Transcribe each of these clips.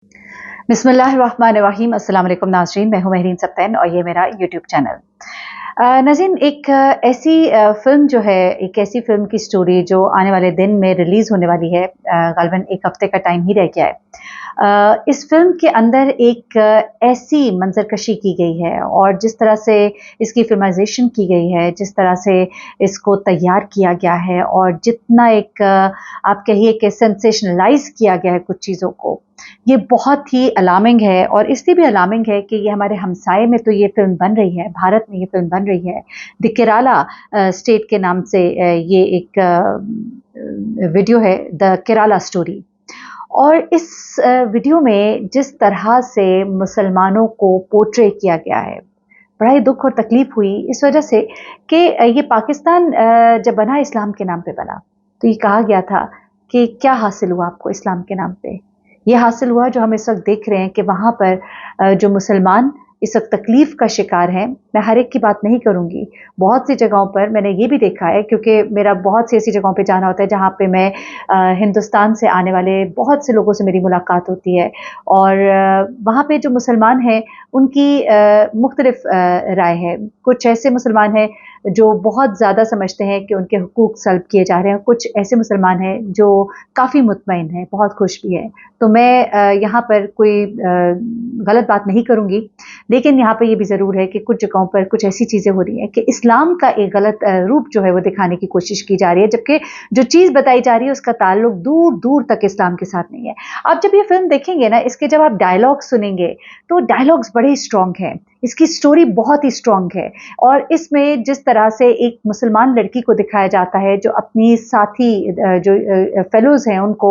बिस्मिल्लाहिर्रहमानिर्रहीम। अस्सलाम वालेकुम नाज़रीन, मैं हूँ महरीन सब्तैन और ये मेरा यूट्यूब चैनल। नाज़रीन, एक ऐसी फ़िल्म जो है, एक ऐसी फ़िल्म की स्टोरी जो आने वाले दिन में रिलीज़ होने वाली है। ग़ालिबन 1 हफ़्ते का टाइम ही रह गया है। इस फ़िल्म के अंदर एक ऐसी मंज़रकशी की गई है और जिस तरह से इसकी फ़िल्माइज़ेशन की गई है, जिस तरह से इसको तैयार किया गया है और जितना एक आप कहिए कि सेंसेशनलाइज़ किया गया है कुछ चीज़ों को, ये बहुत ही अलार्मिंग है और इसलिए भी अलार्मिंग है कि ये हमारे हमसाये में तो ये फ़िल्म बन रही है, भारत में ये फ़िल्म बन रही है। द केराला स्टेट के नाम से ये एक वीडियो है, द केराला स्टोरी। और इस वीडियो में जिस तरह से मुसलमानों को पोर्ट्रे किया गया है, बड़ा ही दुःख और तकलीफ़ हुई इस वजह से कि ये पाकिस्तान जब बना इस्लाम के नाम पे बना, तो ये कहा गया था कि क्या हासिल हुआ आपको इस्लाम के नाम पे? ये हासिल हुआ जो हम इस वक़्त देख रहे हैं कि वहाँ पर जो मुसलमान इस वक़्त तकलीफ़ का शिकार हैं। मैं हर एक की बात नहीं करूँगी। बहुत सी जगहों पर मैंने ये भी देखा है, क्योंकि मेरा बहुत सी ऐसी जगहों पे जाना होता है जहाँ पे मैं हिंदुस्तान से आने वाले बहुत से लोगों से मेरी मुलाकात होती है और वहाँ पे जो मुसलमान हैं उनकी मुख्तलिफ़ राय है। कुछ ऐसे मुसलमान हैं जो बहुत ज़्यादा समझते हैं कि उनके हुकूक सल्ब किए जा रहे हैं। कुछ ऐसे मुसलमान हैं जो काफ़ी मुतमईन हैं, बहुत खुश भी हैं। तो मैं यहाँ पर कोई गलत बात नहीं करूँगी, लेकिन यहाँ पे ये भी ज़रूर है कि कुछ जगहों पर कुछ ऐसी चीज़ें हो रही हैं कि इस्लाम का एक गलत रूप जो है वो दिखाने की कोशिश की जा रही है, जबकि जो चीज़ बताई जा रही है उसका ताल्लुक दूर-दूर तक इस्लाम के साथ नहीं है। आप जब ये फ़िल्म देखेंगे ना, इसके जब आप डायलॉग सुनेंगे, तो डायलॉग्स बड़े स्ट्रॉन्ग हैं। इसकी स्टोरी बहुत ही स्ट्रॉन्ग है और इसमें जिस तरह से एक मुसलमान लड़की को दिखाया जाता है जो अपनी साथी जो फेलोज़ हैं उनको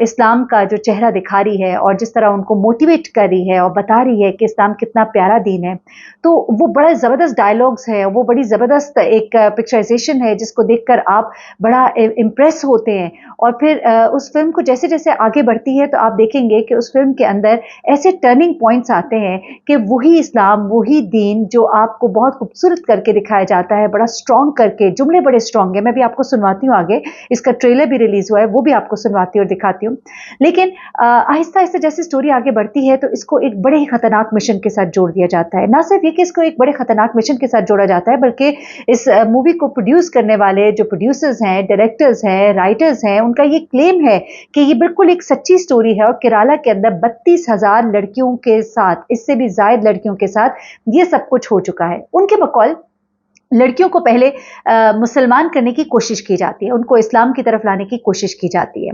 इस्लाम का जो चेहरा दिखा रही है और जिस तरह उनको मोटिवेट कर रही है और बता रही है कि इस्लाम कितना प्यारा दीन है, तो वो बड़ा ज़बरदस्त डायलॉग्स हैं, वो बड़ी ज़बरदस्त एक पिक्चराइज़ेशन है जिसको देखकर आप बड़ा इम्प्रेस होते हैं। और फिर उस फ़िल्म को जैसे-जैसे आगे बढ़ती है तो आप देखेंगे कि उस फ़िल्म के अंदर ऐसे टर्निंग पॉइंट्स आते हैं कि वही इस्लाम, वही दीन जो आपको बहुत खूबसूरत करके दिखाया जाता है, बड़ा स्ट्रॉन्ग करके, जुमले बड़े स्ट्रॉन्ग हैं। मैं भी आपको सुनवाती हूँ आगे, इसका ट्रेलर भी रिलीज़ हुआ है, वो भी आपको सुनवाती हूँ और दिखाती हूँ। लेकिन आहिस्ता-आहिस्ता जैसे स्टोरी आगे बढ़ती है तो इसको एक बड़े ही खतरनाक मिशन के साथ जोड़ दिया जाता है। ना सिर्फ ये कि इसको एक बड़े खतरनाक मिशन के साथ जोड़ा जाता है, बल्कि इस मूवी को प्रोड्यूस करने वाले जो प्रोड्यूसर्स हैं, डायरेक्टर्स हैं, राइटर्स हैं, उनका ये क्लेम है कि ये बिल्कुल एक सच्ची स्टोरी है और केराला के अंदर 32,000 लड़कियों के साथ, इससे भी ज़ायद लड़कियों के साथ ये सब कुछ हो चुका है। उनके बकौल लड़कियों को पहले मुसलमान करने की कोशिश की जाती है, उनको इस्लाम की तरफ लाने की कोशिश की जाती है।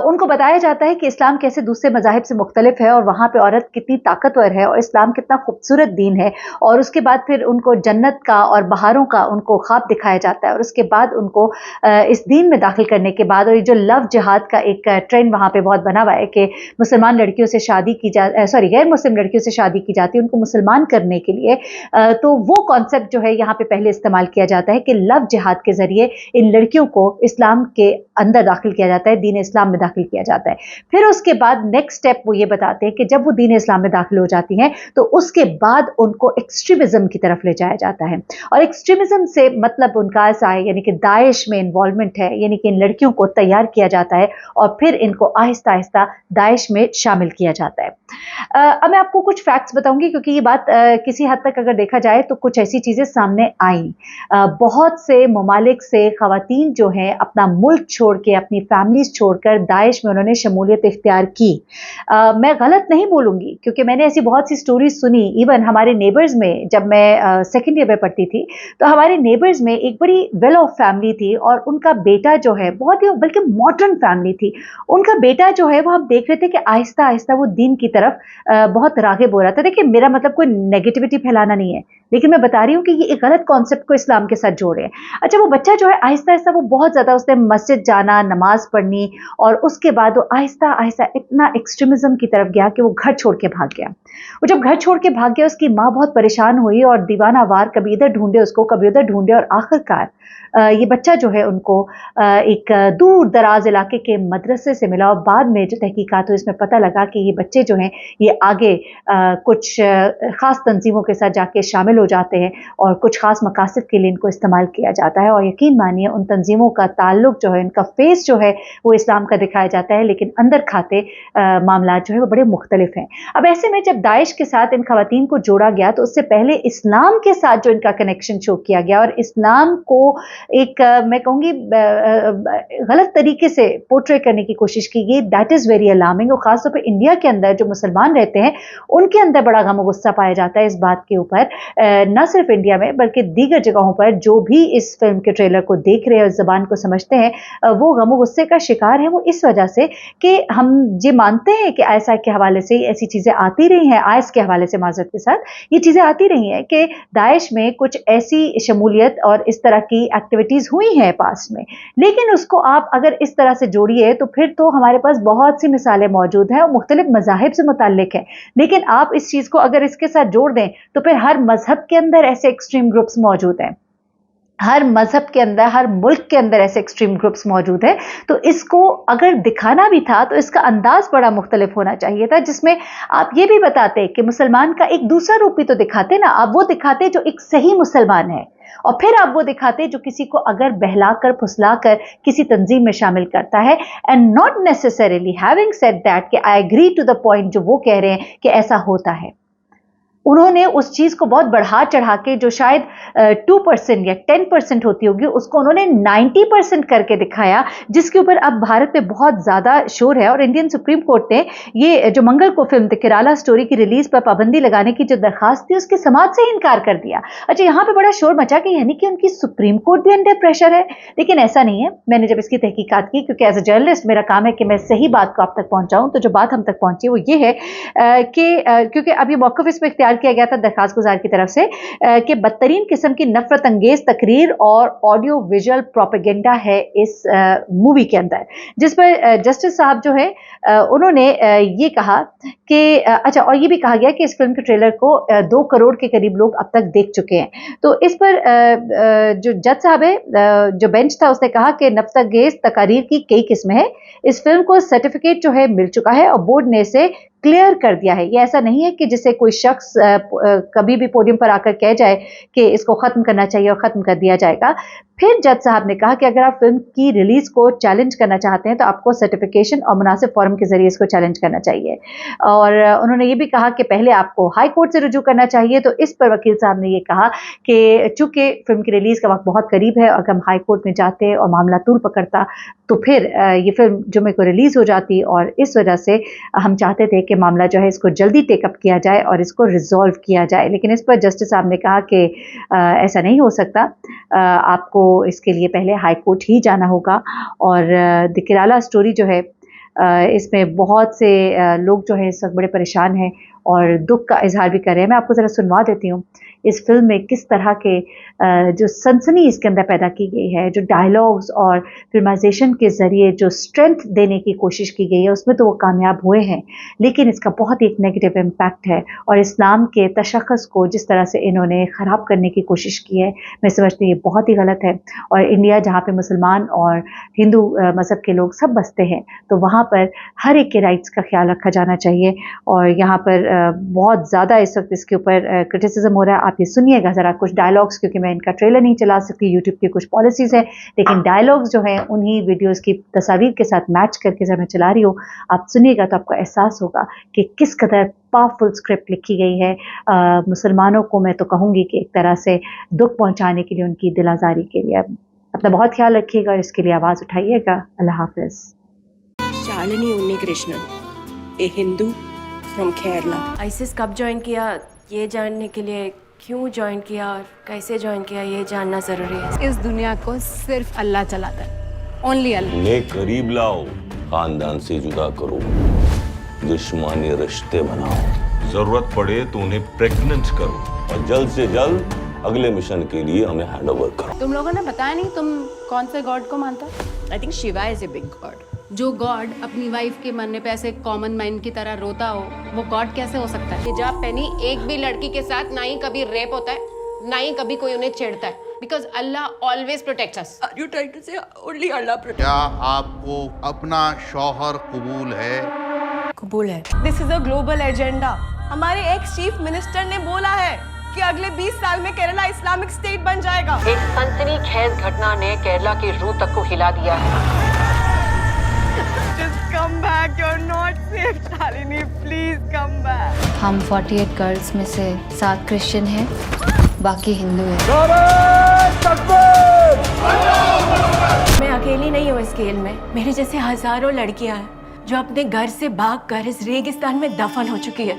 उनको बताया जाता है कि इस्लाम कैसे दूसरे मज़ाहिब से मुख्तलिफ है और वहाँ पे औरत कितनी ताकतवर है और इस्लाम कितना खूबसूरत दीन है। और उसके बाद फिर उनको जन्नत का और बहारों का उनको ख्वाब दिखाया जाता है और उसके बाद उनको इस दीन में दाखिल करने के बाद, और ये जो लव जिहाद का एक ट्रेंड वहाँ पे बहुत बना हुआ है कि मुसलमान लड़कियों से शादी की गैर मुस्लिम लड़कियों से शादी की जाती है उनको मुसलमान करने के लिए। तो वो कॉन्सेप्ट जो है यहाँ पे पहले इस्तेमाल किया जाता है कि लव जिहाद के ज़रिए इन लड़कियों को इस्लाम के अंदर दाखिल किया जाता है, दीन इस्लाम में दाखिल किया जाता है। फिर उसके बाद नेक्स्ट स्टेप वो ये बताते हैं कि जब वो दीन इस्लाम में दाखिल हो जाती हैं तो उसके बाद उनको एक्सट्रीमिज़्म की तरफ ले जाया जाता है। और एक्सट्रीमिज़्म से मतलब उनका ऐसा है, यानी कि दाइश में इन्वॉल्वमेंट है, यानी कि इन लड़कियों को तैयार किया जाता है और फिर इनको आहिस्ता-आहिस्ता दाइश में शामिल किया जाता है। अब मैं आपको कुछ फैक्ट्स बताऊंगी क्योंकि ये बात किसी हद तक अगर देखा जाए तो कुछ ऐसी चीज़ें सामने आई। बहुत से ममालिक से ख़वातीन जो हैं अपना मुल्क छोड़ के, अपनी फैमिलीज़ छोड़कर दाइश में उन्होंने शमूलियत इख्तियार की। मैं गलत नहीं बोलूँगी क्योंकि मैंने ऐसी बहुत सी स्टोरीज़ सुनी। इवन हमारे नेबर्स में जब मैं सेकंड ईयर में पढ़ती थी तो हमारे नेबर्स में एक बड़ी वेल ऑफ फैमिली थी और उनका बेटा जो है बहुत ही बल्कि मॉडर्न फैमिली थी। उनका बेटा जो है वो हम देख रहे थे कि आहिस्ता-आहिस्ता वो दीन की तरफ बहुत राग़िब हो रहा था। देखिए, मेरा मतलब कोई नेगेटिविटी फैलाना नहीं है, लेकिन मैं बता रही हूँ कि ये एक गलत कॉन्सेप्ट को इस्लाम के साथ जोड़ रहे हैं। अच्छा, वो बच्चा जो है आहिस्ता-आहिस्ता वो बहुत ज़्यादा उसने मस्जिद जाना, नमाज़ पढ़नी और उसके बाद वो आहिस्ता-आहिस्ता इतना एक्सट्रीमिज़्म की तरफ गया कि वो घर छोड़ के भाग गया। वो जब घर छोड़ के भाग गया, उसकी माँ बहुत परेशान हुई और दीवाना वार कभी इधर ढूँढे उसको, कभी उधर ढूँढे और आखिरकार ये बच्चा जो है उनको एक दूर-दराज़ इलाके के मदरसे से मिला और बाद में जो तहकीकात हुई इसमें पता लगा कि ये बच्चे जो हैं हैं ये आगे कुछ ख़ास तंजीमों के साथ जाके शामिल हो जाते हैं और कुछ ख़ास मकासद के लिए इनको इस्तेमाल किया जाता है। और यकीन मानिए उन तंजीमों का ताल्लुक जो है, इनका फेस जो है वो इस्लाम का दिखाया जाता है, लेकिन अंदर खाते मामला जो है वो बड़े मुख्तलिफ हैं। अब ऐसे में जब दाइश के साथ इन खवातीन को जोड़ा गया तो उससे पहले इस्लाम के साथ जो इनका कनेक्शन शो किया गया और इस्लाम को एक मैं कहूँगी गलत तरीके से पोर्ट्रे करने की कोशिश की गई, दैट इज़ वेरी अलार्मिंग। और ख़ासतौर पर इंडिया के अंदर जो मुसलमान रहते हैं उनके अंदर बड़ा गम और गुस्सा पाया जाता है इस बात के ऊपर, न सिर्फ इंडिया में बल्कि दीगर जगहों पर जो भी इस फिल्म के ट्रेलर को देख रहे हैं और ज़बान को समझते हैं वो गम और गुस्से का शिकार है। वो इस वजह से कि हम ये मानते हैं कि आईएसआई के हवाले से ऐसी चीज़ें आती रही हैं, आईएस के हवाले से माज़रत के साथ ये चीज़ें आती रही हैं कि दाइश में कुछ ऐसी शमूलियत और इस तरह की एक्टिविटीज़ हुई हैं पास्ट में, लेकिन उसको आप अगर इस तरह से जोड़िए तो फिर तो हमारे पास बहुत सी मिसालें मौजूद हैं और मुख्तलिफ मज़ाहिब से मुताल्लिक हैं। लेकिन आप इस चीज़ को अगर इसके साथ जोड़ दें तो फिर हर मज़हब के अंदर ऐसे एक्सट्रीम ग्रुप्स मौजूद हैं, हर मज़हब के अंदर, हर मुल्क के अंदर ऐसे एक्सट्रीम ग्रुप्स मौजूद हैं। तो इसको अगर दिखाना भी था तो इसका अंदाज़ बड़ा मुख्तलिफ होना चाहिए था, जिसमें आप ये भी बताते कि मुसलमान का एक दूसरा रूप भी तो दिखाते ना, आप वो दिखाते जो एक सही मुसलमान है और फिर आप वो दिखाते जो किसी को अगर बहलाकर फुसलाकर किसी तंजीम में शामिल करता है। And not necessarily having said that कि I agree to the point जो वो कह रहे हैं कि ऐसा होता है, उन्होंने उस चीज़ को बहुत बढ़ा चढ़ा के जो शायद 2% या 10% होती होगी उसको उन्होंने 90% करके दिखाया, जिसके ऊपर अब भारत में बहुत ज़्यादा शोर है। और इंडियन सुप्रीम कोर्ट ने ये जो मंगल को फिल्म द केराला स्टोरी की रिलीज़ पर पाबंदी लगाने की जो दरखास्त थी उसके समाअत से इनकार कर दिया। अच्छा, यहाँ पे बड़ा शोर मचा कि यानी कि उनकी सुप्रीम कोर्ट भी अंडर प्रेशर है, लेकिन ऐसा नहीं है। मैंने जब इसकी तहकीकात की, क्योंकि एज अ जर्नलिस्ट मेरा काम है कि मैं सही बात को आप तक पहुँचाऊँ, तो जो बात हम तक पहुँची वो ये है कि क्योंकि अब ये मौक़िफ़ इसमें इख्तियार किया गया था दरखास्त गुजार की तरफ से कि बदतरीन किस्म की नफरत अंगेज तकरीर और ऑडियो विजुअल प्रोपेगेंडा है इस मूवी के अंदर, जिस पर जस्टिस साहब जो है उन्होंने ये कहा कि अच्छा, और ये भी कहा गया कि इस फिल्म के ट्रेलर को 2 करोड़ के करीब लोग अब तक देख चुके हैं। तो इस पर जो जज साहब है, जो बेंच था, उसने कहा कि नफरत अंगेज तकारीर की कई किस्में हैं, इस फिल्म को सर्टिफिकेट जो है मिल चुका है और बोर्ड ने इसे क्लियर कर दिया है। ये ऐसा नहीं है कि जिसे कोई शख्स कभी भी पोडियम पर आकर कह जाए कि इसको ख़त्म करना चाहिए और ख़त्म कर दिया जाएगा। फिर जज साहब ने कहा कि अगर आप फिल्म की रिलीज़ को चैलेंज करना चाहते हैं तो आपको सर्टिफिकेशन और मुनासिब फॉर्म के ज़रिए इसको चैलेंज करना चाहिए। और उन्होंने ये भी कहा कि पहले आपको हाई कोर्ट से रुजू करना चाहिए। तो इस पर वकील साहब ने ये कहा कि चूँकि फिल्म की रिलीज़ का वक्त बहुत करीब है, अगर हम हाई कोर्ट में जाते और मामला तूल पकड़ता तो फिर ये फिल्म जुमे को रिलीज़ हो जाती, और इस वजह से हम चाहते थे कि मामला जो है इसको जल्दी टेकअप किया जाए और इसको रिजॉल्व किया जाए। लेकिन इस पर जस्टिस साहब ने कहा कि ऐसा नहीं हो सकता, आपको इसके लिए पहले हाई कोर्ट ही जाना होगा। और द केराला स्टोरी जो है इसमें बहुत से लोग जो है इस वक्त बड़े परेशान हैं और दुख का इजहार भी कर रहे हैं। मैं आपको ज़रा सुनवा देती हूँ इस फिल्म में किस तरह के जो सनसनी इसके अंदर पैदा की गई है, जो डायलॉग्स और फिल्माइजेशन के ज़रिए जो स्ट्रेंथ देने की कोशिश की गई है, उसमें तो वो कामयाब हुए हैं, लेकिन इसका बहुत एक नेगेटिव इम्पैक्ट है। और इस्लाम के तशख़्ख़ुस को जिस तरह से इन्होंने ख़राब करने की कोशिश की है, मैं समझती हूँ ये बहुत ही गलत है। और इंडिया जहाँ पे मुसलमान और हिंदू मज़हब के लोग सब बसते हैं, तो वहाँ पर हर एक के राइट्स का ख्याल रखा जाना चाहिए। और यहाँ पर बहुत ज़्यादा इस वक्त इसके ऊपर क्रिटिसिज्म हो रहा है। आप ये सुनिएगा ज़रा कुछ डायलॉग्स, क्योंकि मैं इनका ट्रेलर नहीं चला सकती, यूट्यूब की कुछ पॉलिसीज़ है, लेकिन डायलॉग्स जो हैं उन्हीं वीडियोज़ की तस्वीर के साथ मैच करके जब मैं चला रही हूँ, आप सुनिएगा तो आपको एहसास होगा कि किस कदर पावरफुल स्क्रिप्ट लिखी गई है। मुसलमानों को मैं तो कहूँगी कि एक तरह से दुख पहुँचाने के लिए, उनकी दिल आज़ारी के लिए। अपना बहुत ख्याल रखिएगा और इसके लिए आवाज़ उठाइएगा। अल्लाह हाफ़िज़। शालिनी उन्नीकृष्णन, ए हिंदू फ्रॉम केरला। आईसिस कब ज्वाइन किया, ये जानने के लिए क्यों ज्वाइन किया और कैसे ज्वाइन किया, ये जानना ज़रूरी है। इस दुनिया को सिर्फ अल्लाह चलाता है, ओनली अल्लाह। उन्हें करीब लाओ, खानदान से जुदा करो, दुश्मनी रिश्ते बनाओ, जरूरत पड़े तो उन्हें प्रेग्नेंट करो और जल्द से जल्द अगले मिशन के लिए हमें हैंडओवर करो। तुम लोगों ने बताया नहीं तुम कौन से गॉड को मानता? I think Shiva is a big God. जो गॉड अपनी वाइफ के मरने पे ऐसे कॉमन मैन की तरह रोता हो, वो गॉड कैसे हो सकता है? हिजाब पहनी एक भी लड़की के साथ ना ही कभी रेप होता है, ना ही कभी कोई उन्हें छेड़ता है, because Allah always protects us. Are you trying to say only Allah protect? क्या आपको अपना शौहर कबूल है? कबूल है। This is a global agenda. हमारे एक्स चीफ मिनिस्टर ने बोला है कि अगले 20 साल में केरला इस्लामिक स्टेट बन जाएगा। एक सनसनीखेज घटना ने केरला की रूह तक को हिला दिया है। Just come back, you're not safe, Shalini. Please come back. हम 48 गर्ल्स में से 7 क्रिश्चियन हैं, बाकी हिंदू हैं। मैं अकेली नहीं हूँ इस खेल में। मेरे जैसे हजारों लड़कियां हैं जो अपने घर से भागकर इस रेगिस्तान में दफन हो चुकी है।